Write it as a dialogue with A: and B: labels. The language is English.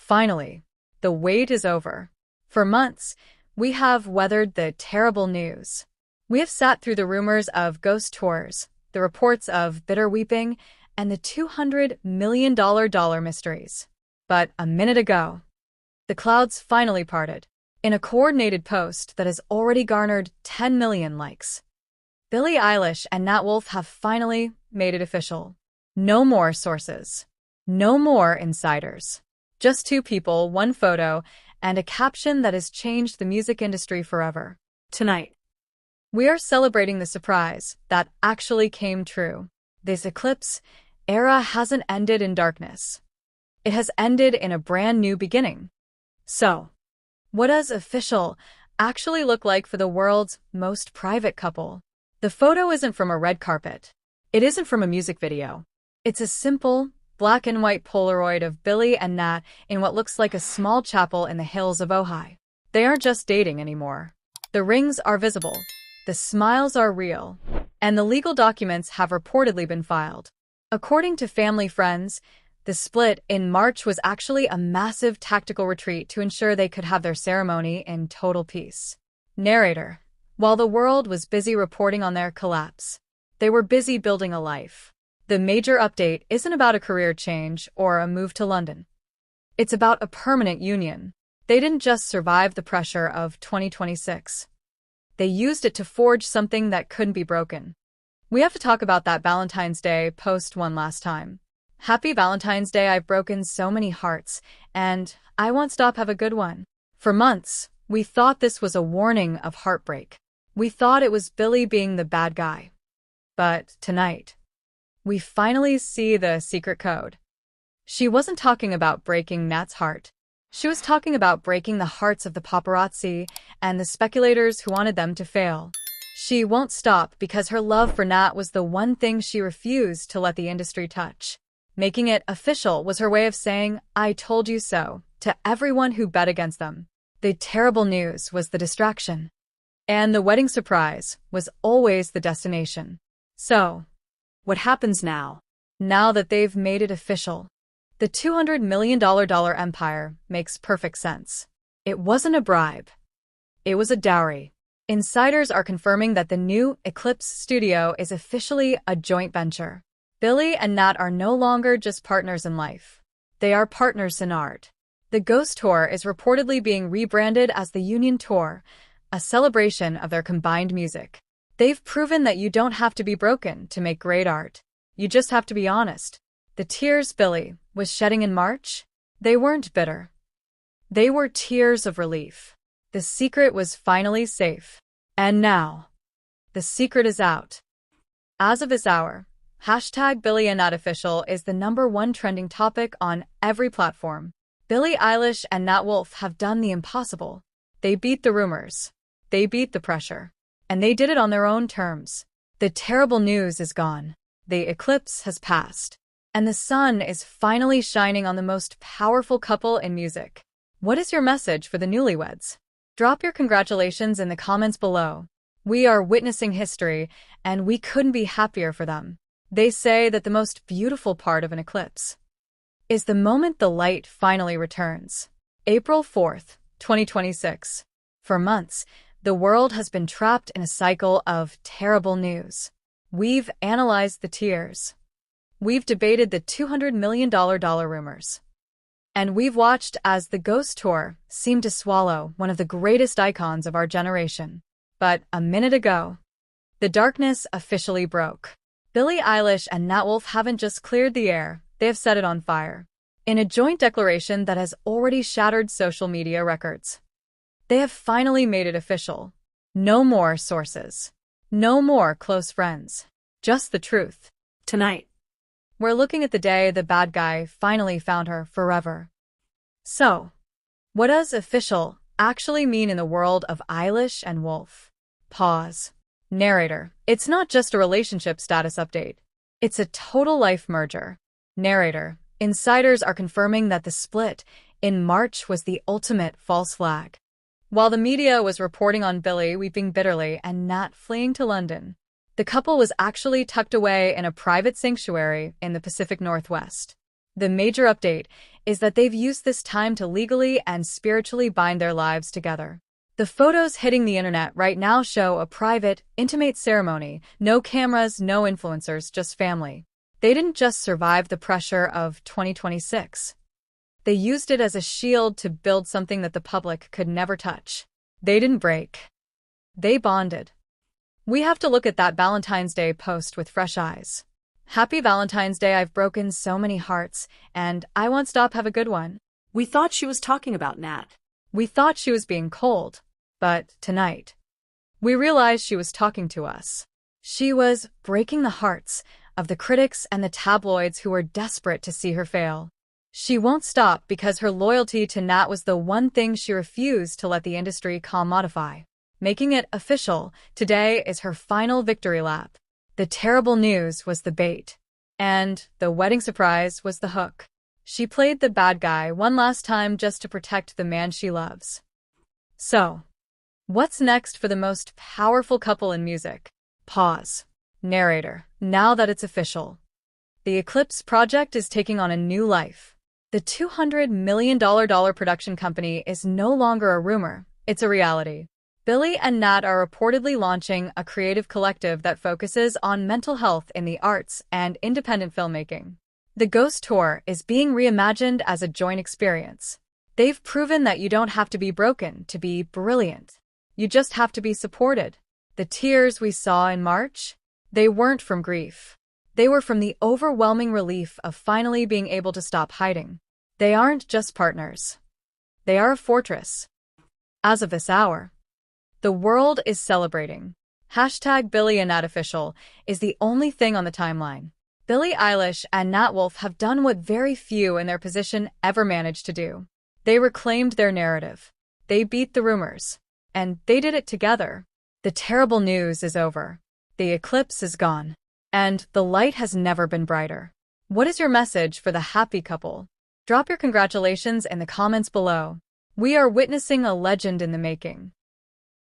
A: Finally, the wait is over. For months, we have weathered the terrible news. We have sat through the rumors of ghost tours, the reports of bitter weeping, and the $200 million mysteries. But a minute ago, the clouds finally parted. In a coordinated post that has already garnered 10 million likes, Billie Eilish and Nat Wolff have finally made it official. No more sources. No more insiders. Just two people, one photo, and a caption that has changed the music industry forever. Tonight, we are celebrating the surprise that actually came true. This eclipse era hasn't ended in darkness. It has ended in a brand new beginning. So, what does official actually look like for the world's most private couple? The photo isn't from a red carpet. It isn't from a music video. It's a simple, black and white Polaroid of Billie and Nat in what looks like a small chapel in the hills of Ojai. They aren't just dating anymore. The rings are visible, the smiles are real, and the legal documents have reportedly been filed. According to family friends, the split in March was actually a massive tactical retreat to ensure they could have their ceremony in total peace. Narrator: while the world was busy reporting on their collapse, they were busy building a life. The major update isn't about a career change or a move to London. It's about a permanent union. They didn't just survive the pressure of 2026. They used it to forge something that couldn't be broken. We have to talk about that Valentine's Day post one last time. Happy Valentine's Day, I've broken so many hearts, and I won't stop, have a good one. For months, we thought this was a warning of heartbreak. We thought it was Billie being the bad guy. But tonight, we finally see the secret code. She wasn't talking about breaking Nat's heart. She was talking about breaking the hearts of the paparazzi and the speculators who wanted them to fail. She won't stop because her love for Nat was the one thing she refused to let the industry touch. Making it official was her way of saying, "I told you so," to everyone who bet against them. The terrible news was the distraction, and the wedding surprise was always the destination. So, what happens now? Now that they've made it official, the $200 million empire makes perfect sense. It wasn't a bribe. It was a dowry. Insiders are confirming that the new Eclipse studio is officially a joint venture. Billie and Nat are no longer just partners in life. They are partners in art. The Ghost Tour is reportedly being rebranded as the Union Tour, a celebration of their combined music. They've proven that you don't have to be broken to make great art. You just have to be honest. The tears Billie was shedding in March, they weren't bitter. They were tears of relief. The secret was finally safe. And now, the secret is out. As of this hour, #BillieandNatOfficial is the #1 trending topic on every platform. Billie Eilish and Nat Wolff have done the impossible. They beat the rumors. They beat the pressure. And they did it on their own terms. The terrible news is gone. The eclipse has passed. And the sun is finally shining on the most powerful couple in music. What is your message for the newlyweds? Drop your congratulations in the comments below. We are witnessing history, and we couldn't be happier for them. They say that the most beautiful part of an eclipse is the moment the light finally returns. April 4th, 2026. For months, the world has been trapped in a cycle of terrible news. We've analyzed the tears. We've debated the $200 million rumors. And we've watched as the Ghost Tour seemed to swallow one of the greatest icons of our generation. But a minute ago, the darkness officially broke. Billie Eilish and Nat Wolff haven't just cleared the air, they have set it on fire. In a joint declaration that has already shattered social media records, they have finally made it official. No more sources. No more close friends. Just the truth. Tonight, we're looking at the day the bad guy finally found her forever. So, what does official actually mean in the world of Eilish and Wolff? Pause. Narrator: it's not just a relationship status update. It's a total life merger. Narrator: insiders are confirming that the split in March was the ultimate false flag. While the media was reporting on Billie weeping bitterly and Nat fleeing to London, the couple was actually tucked away in a private sanctuary in the Pacific Northwest. The major update is that they've used this time to legally and spiritually bind their lives together. The photos hitting the internet right now show a private, intimate ceremony, no cameras, no influencers, just family. They didn't just survive the pressure of 2026. They used it as a shield to build something that the public could never touch. They didn't break. They bonded. We have to look at that Valentine's Day post with fresh eyes. Happy Valentine's Day, I've broken so many hearts, and I won't stop, have a good one.
B: We thought she was talking about Nat.
A: We thought she was being cold, but tonight, we realized she was talking to us. She was breaking the hearts of the critics and the tabloids who were desperate to see her fail. She won't stop because her loyalty to Nat was the one thing she refused to let the industry commodify. Making it official, today is her final victory lap. The terrible news was the bait, and the wedding surprise was the hook. She played the bad guy one last time just to protect the man she loves. So, what's next for the most powerful couple in music? Pause. Narrator. Now that it's official, the Eclipse project is taking on a new life. The $200 million production company is no longer a rumor, it's a reality. Billie and Nat are reportedly launching a creative collective that focuses on mental health in the arts and independent filmmaking. The Ghost Tour is being reimagined as a joint experience. They've proven that you don't have to be broken to be brilliant. You just have to be supported. The tears we saw in March, they weren't from grief. They were from the overwhelming relief of finally being able to stop hiding. They aren't just partners. They are a fortress. As of this hour, the world is celebrating. Hashtag Billie and Nat official is the only thing on the timeline. Billie Eilish and Nat Wolff have done what very few in their position ever managed to do. They reclaimed their narrative. They beat the rumors. And they did it together. The terrible news is over. The eclipse is gone. And the light has never been brighter. What is your message for the happy couple? Drop your congratulations in the comments below. We are witnessing a legend in the making.